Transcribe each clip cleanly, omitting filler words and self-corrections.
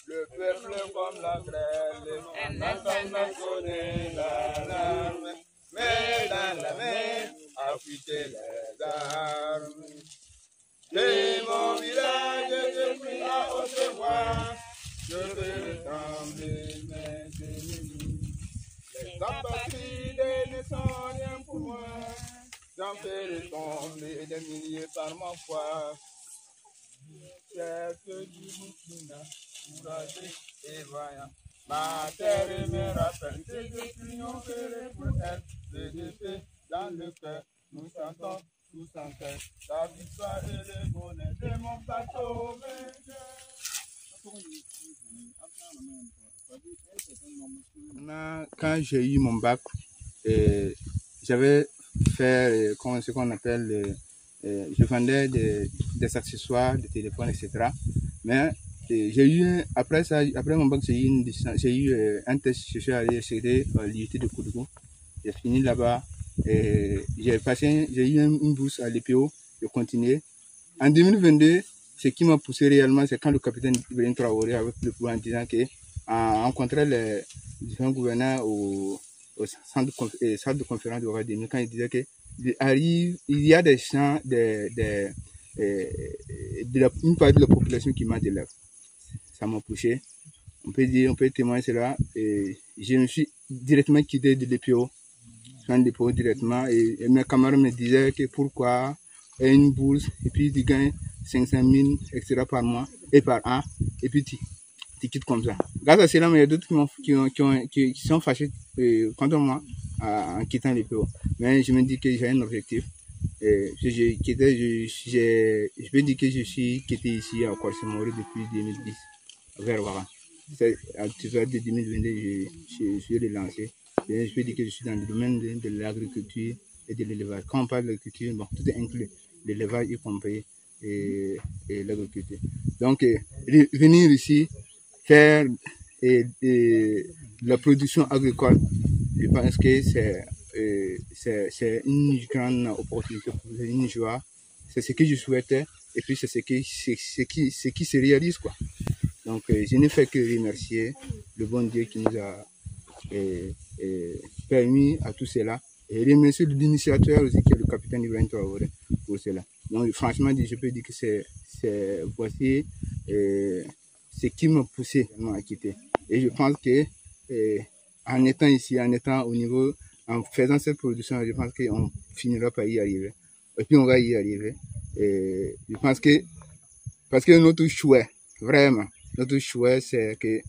Le peuple comme la grêle, en attendant sonner l'alarme, mais dans la main, affûter les armes. De mon village, je prie à haute voix, je veux trembler mes ennemis. Les apatrides ne sont rien pour moi, j'en ferai tomber des milliers par ma foi. Chef du Burkina, courageux et vaillant, ma terre me rappelle que je triompherai pour elle. Le défi dans le cœur, nous chantons tous en cœur, la victoire et le bonheur de mon bateau vainqueur. Quand j'ai eu mon bac, j'avais fait ce qu'on appelle, je vendais des accessoires, des téléphones, etc. Mais j'ai eu, après mon bac, j'ai eu un test, je suis allé chez l'IUT de Koudougou. J'ai fini là-bas. J'ai eu une bourse à l'EPO, j'ai continué. En 2022, ce qui m'a poussé réellement, c'est quand le capitaine Ibrahim Traoré avec le pouvoir en disant que rencontrait les différents gouverneurs au centre de conférence de Ouagadougou, quand il disait que il y a des champs une partie de la population qui manque d'élèves. Ça m'a poussé. On peut témoigner cela. Et je me suis directement quitté de l'EPO. Dépôt directement et mes camarades me disaient que pourquoi une bourse et puis tu gagnes 500 000 etc. par mois et par an et puis tu quittes comme ça. Grâce à cela, il y a d'autres qui sont fâchés contre moi en quittant les PO. Mais je me dis que j'ai un objectif. Je peux dire que je suis quitté ici à Korsemori depuis 2010 vers Ouaga. C'est à partir de 2022 je suis relancé. Je peux dire que je suis dans le domaine de l'agriculture et de l'élevage. Quand on parle de l'agriculture, bon, tout est inclus. L'élevage y compris et l'agriculture. Donc, venir ici, faire la production agricole, je pense que c'est une grande opportunité, une joie. C'est ce que je souhaitais et puis c'est ce qui se réalise, quoi. Donc, je ne fais que remercier le bon Dieu qui nous a permis à tout cela et remercier l'initiateur aussi qui est le capitaine Ibrahim Traoré pour cela. Donc franchement je peux dire que voici ce qui m'a poussé à quitter. Et je pense que en étant ici, en étant au niveau, en faisant cette production, je pense qu'on finira par y arriver. Et puis on va y arriver. Et je pense que parce que notre choix, vraiment, notre choix c'est que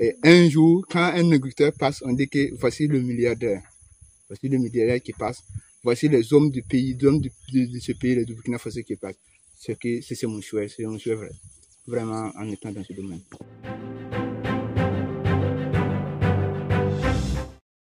et un jour, quand un agriculteur passe, on dit que voici le milliardaire. Voici le milliardaire qui passe. Voici les hommes du pays, de ce pays, le Burkina Faso qui passent. C'est mon choix vrai. Vraiment en étant dans ce domaine.